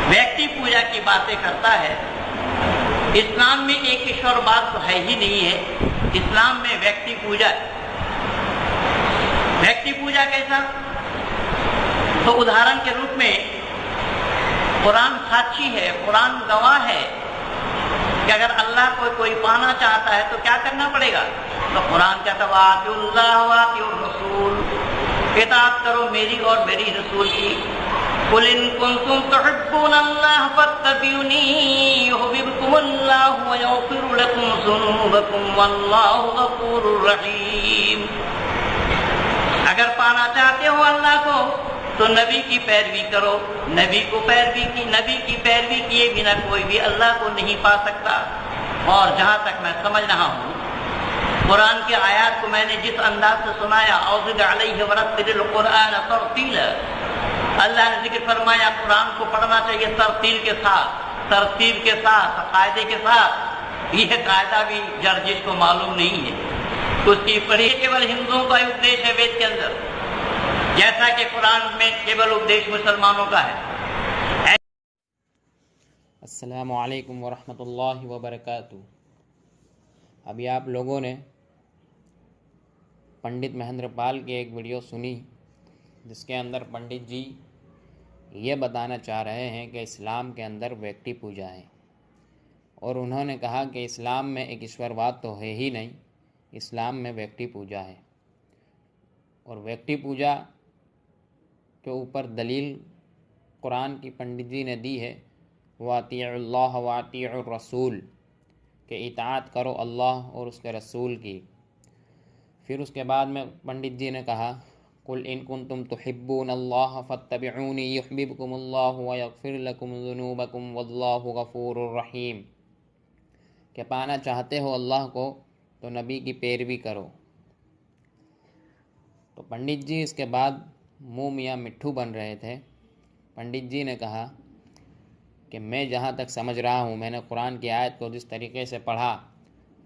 व्यक्ति पूजा की बातें करता है। इस्लाम में एक ईश्वरवाद तो है ही नहीं है, इस्लाम में व्यक्ति पूजा है। व्यक्ति पूजा कैसा? तो उदाहरण के रूप में कुरान साक्षी है, कुरान गवाह है कि अगर अल्लाह को कोई पाना चाहता है तो क्या करना पड़ेगा? तो कुरान कहता है वातिउल्लाह वातिउर रसूल, इताअत करो मेरी और मेरी रसूल की। कुल इन कुंतुम तुहिब्बूनल्लाह फत्तबिऊनी युहब्बिबकुमुल्लाहु व यग़फिर लकुम ज़ुनूबकुम वल्लाहु गफूरुर रहीम। अगर पाना चाहते हो अल्लाह को तो नबी की पैरवी करो। नबी की पैरवी किए बिना कोई भी अल्लाह को नहीं पा सकता। और जहाँ तक मैं समझ रहा हूँ, कुरान के आयत को मैंने जिस अंदाज से सुनाया, औज़िद अलैहि वरत्तिलिल कुरान तरतीला, अल्लाह ने जिक्र फरमाया कुरान को पढ़ना चाहिए तरतील के साथ, तरतीब के साथ, कायदे के साथ। यह कायदा भी जड़ जिसको मालूम नहीं है उसकी पढ़ी। केवल हिंदुओं का उपदेश है वेद के अंदर, जैसा कि कुरान में केवल उपदेश मुसलमानों का है। अस्सलामु अलैकुम वरहमतुल्लाहि वबरकातुहू। अभी आप लोगों ने पंडित महेंद्र पाल की एक वीडियो सुनी, जिसके अंदर पंडित जी ये बताना चाह रहे हैं कि इस्लाम के अंदर व्यक्ति पूजा है, और उन्होंने कहा कि इस्लाम में एक ईश्वरवाद तो है ही नहीं, इस्लाम में व्यक्ति पूजा है। और व्यक्ति पूजा के ऊपर दलील कुरान की पंडित जी ने दी है, वातिउल्लाह वातिउर रसूल, के इताअत करो अल्लाह और उसके रसूल की। फिर उसके बाद में पंडित जी ने कहा कुल इन कुंतुम तुहिब्बूनल्लाह फत्तबिऊनी युहब्बिबकुमुल्लाहु व यग़फिर लकुम ज़ुनूबकुम वल्लाहु गफूरुर रहीम, कि पाना चाहते हो अल्लाह को तो नबी की पैरवी करो। तो पंडित जी इसके बाद मुँह मियाँ मिट्ठू बन रहे थे। पंडित जी ने कहा कि मैं जहाँ तक समझ रहा हूँ, मैंने कुरान की आयत को जिस तरीके से पढ़ा,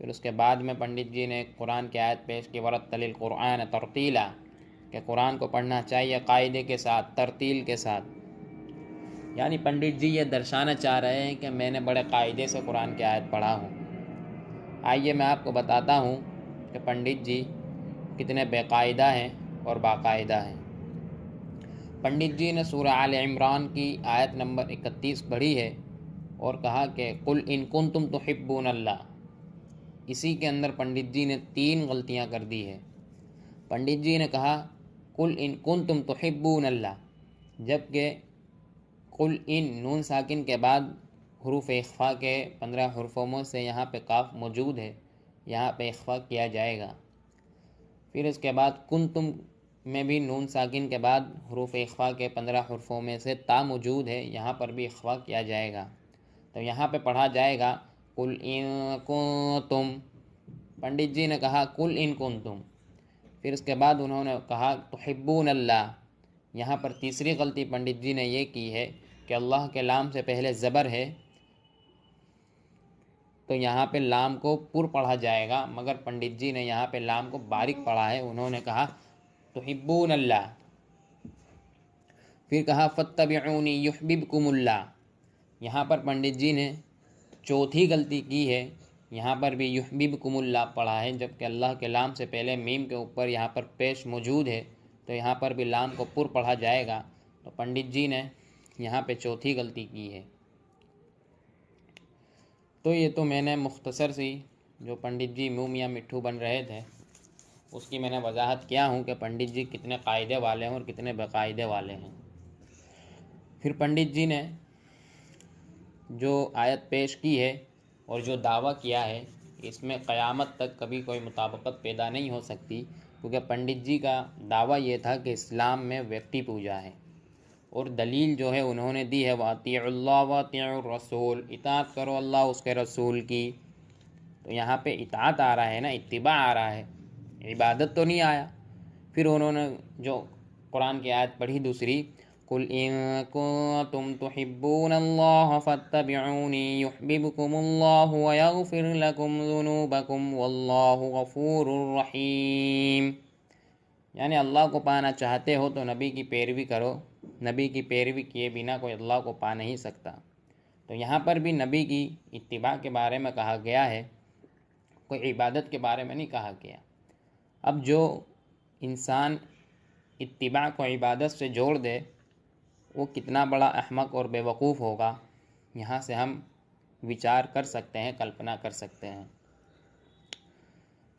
फिर उसके बाद में पंडित जी ने कुरान की आयत पेश की वरत्तिलिल कुरान तरतीला, कि कुरान को पढ़ना चाहिए कायदे के साथ, तरतील के साथ। यानी पंडित जी ये दर्शाना चाह रहे हैं कि मैंने बड़े कायदे से कुरान की आयत पढ़ा हूँ। आइए मैं आपको बताता हूँ कि पंडित जी कितने बेकायदा हैं और बाकायदा हैं। पंडित जी ने सूरह आल इमरान की आयत नंबर 31 पढ़ी है और कहा कि कुल इन कुंतुम तुहिब्बूनल्लाह। इसी के अंदर पंडित जी ने 3 गलतियां कर दी है। पंडित जी ने कहा कुल इन कुंतुम तुहिब्बूनल्लाह, जबकि कुल इन नून साकिन के बाद हुरूफ इख्फा के 15 हुर्फों में से यहाँ पे काफ मौजूद है, यहाँ पे इख्फा किया जाएगा। फिर इसके बाद कुंतुम में भी नून साकिन के बाद हुरूफ इख्फा के 15 हुर्फों में से ता मौजूद है, यहाँ पर भी इख्फा किया जाएगा। तो यहाँ पे पढ़ा जाएगा कुल इन कुंतुम। पंडित जी ने कहा कुल इन कुंतुम, फिर इसके बाद उन्होंने कहा तुहिब्बूनल्लाह। यहाँ पर तीसरी गलती पंडित जी ने ये की है कि अल्लाह के लाम से पहले ज़बर है, तो यहाँ पे लाम को पुर पढ़ा जाएगा, मगर पंडित जी ने यहाँ पे लाम को बारीक पढ़ा है। उन्होंने कहा तुहिब्बूनल्लाह। फिर कहा फत्तबिऊनी युहब्बिबकुमुल्लाह। यहाँ पर पंडित जी ने चौथी गलती की है, यहाँ पर भी युहब्बिबकुमुल्लाह पढ़ा है, जबकि अल्लाह के लाम से पहले मीम के ऊपर यहाँ पर पेश मौजूद है, तो यहाँ पर भी लाम को पुर पढ़ा जाएगा। तो पंडित जी ने यहाँ पे चौथी गलती की है। तो ये तो मैंने मुख्तसर सी, जो पंडित जी मुँह मियाँ मिट्ठू बन रहे थे, उसकी मैंने वजाहत किया हूँ कि पंडित जी कितने कायदे वाले हैं और कितने बेकायदे वाले हैं। फिर पंडित जी ने जो आयत पेश की है और जो दावा किया है, इसमें क़यामत तक कभी कोई मुताबिकत पैदा नहीं हो सकती, क्योंकि पंडित जी का दावा ये था कि इस्लाम में व्यक्ति पूजा है। और दलील जो है उन्होंने दी है वातिउल्लाह वातिउर रसूल, इताअत करो अल्लाह उसके रसूल की। तो यहाँ पे इताअत आ रहा है ना, इत्तिबा आ रहा है, इबादत तो नहीं आया। फिर उन्होंने जो कुरान की आयत पढ़ी दूसरी, कुल इन कुंतुम तुहिब्बूनल्लाह फत्तबिऊनी युहब्बिबकुमुल्लाहु व यग़फिर लकुम ज़ुनूबकुम वल्लाहु गफूरुर रहीम। यानी अल्लाह को पाना चाहते हो तो नबी की पैरवी करो, نبی کی پیروی کیے بنا کوئی اللہ کو پا نہیں سکتا۔ تو یہاں پر بھی نبی کی اتباع کے بارے میں کہا گیا ہے، کوئی عبادت کے بارے میں نہیں کہا گیا۔ اب جو انسان اتباع کو عبادت سے جوڑ دے وہ کتنا بڑا احمق اور بے وقوف ہوگا، یہاں سے ہم وچار کر سکتے ہیں، کلپنا کر سکتے ہیں۔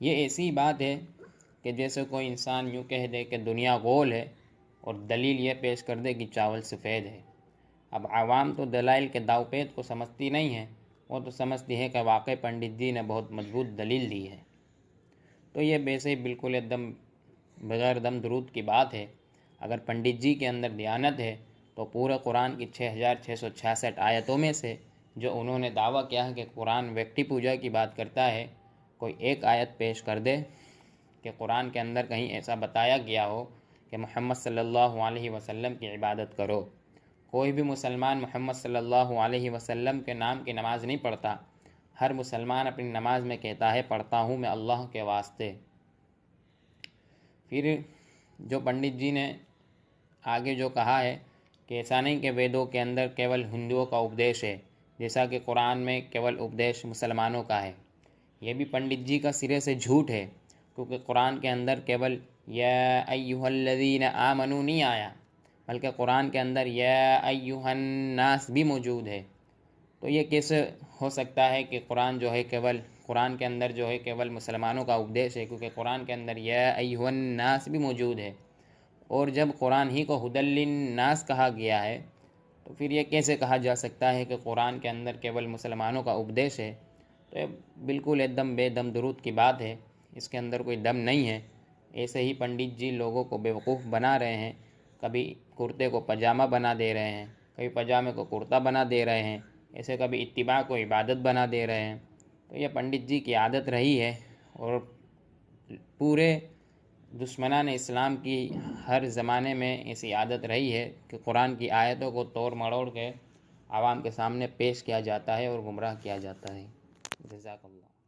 یہ ایسی بات ہے کہ جیسے کوئی انسان یوں کہہ دے کہ دنیا گول ہے اور دلیل یہ پیش کر دے کہ چاول سفید ہے۔ اب عوام تو دلائل کے داو پید کو سمجھتی نہیں ہے، وہ تو سمجھتی ہے کہ واقعی پنڈت جی نے بہت مضبوط دلیل دی ہے۔ تو یہ ویسے ہی بالکل ایک دم بغیر دم درود کی بات ہے۔ اگر پنڈت جی کے اندر دیانت ہے تو پورے قرآن کی 6666 آیتوں میں سے جو انہوں نے دعویٰ کیا ہے کہ قرآن ویکٹی پوجا کی بات کرتا ہے، کوئی ایک آیت پیش کر دے کہ قرآن کے اندر کہیں ایسا بتایا گیا ہو کہ محمد صلی اللہ علیہ وسلم کی عبادت کرو۔ کوئی بھی مسلمان محمد صلی اللہ علیہ وسلم کے نام کی نماز نہیں پڑھتا۔ ہر مسلمان اپنی نماز میں کہتا ہے پڑھتا ہوں میں اللہ کے واسطے۔ پھر جو پنڈت جی نے آگے جو کہا ہے کہ ایسا نہیں کہ ویدوں کے اندر کیول ہندوؤں کا اپدیش ہے، جیسا کہ قرآن میں کیول اپدیش مسلمانوں کا ہے، یہ بھی پنڈت جی کا سرے سے جھوٹ ہے، کیونکہ قرآن کے اندر کیول یا ایھا الذین آمنوا نہیں آیا، بلکہ قرآن کے اندر یا ایھا الناس بھی موجود ہے۔ تو یہ کیسے ہو سکتا ہے کہ قرآن جو ہے قرآن کے اندر جو ہے کیول مسلمانوں کا اپدیش ہے، کیونکہ قرآن کے اندر یا ایھا الناس بھی موجود ہے، اور جب قرآن ہی کو ھدی للناس کہا گیا ہے تو پھر یہ کیسے کہا جا سکتا ہے کہ قرآن کے اندر کیول مسلمانوں کا اپدیش ہے؟ تو یہ بالکل ایک دم بے دم درود کی بات ہے، اس کے اندر کوئی دم نہیں ہے۔ ایسے ہی پنڈت جی لوگوں کو بیوقوف بنا رہے ہیں، کبھی کرتے کو پاجامہ بنا دے رہے ہیں، کبھی پاجامے کو کرتا بنا دے رہے ہیں، ایسے کبھی اتباع کو عبادت بنا دے رہے ہیں۔ تو یہ پنڈت جی کی عادت رہی ہے، اور پورے دشمنان اسلام کی ہر زمانے میں ایسی عادت رہی ہے کہ قرآن کی آیتوں کو توڑ مڑوڑ کے عوام کے سامنے پیش کیا جاتا ہے اور گمراہ کیا جاتا ہے۔ جزاک اللہ۔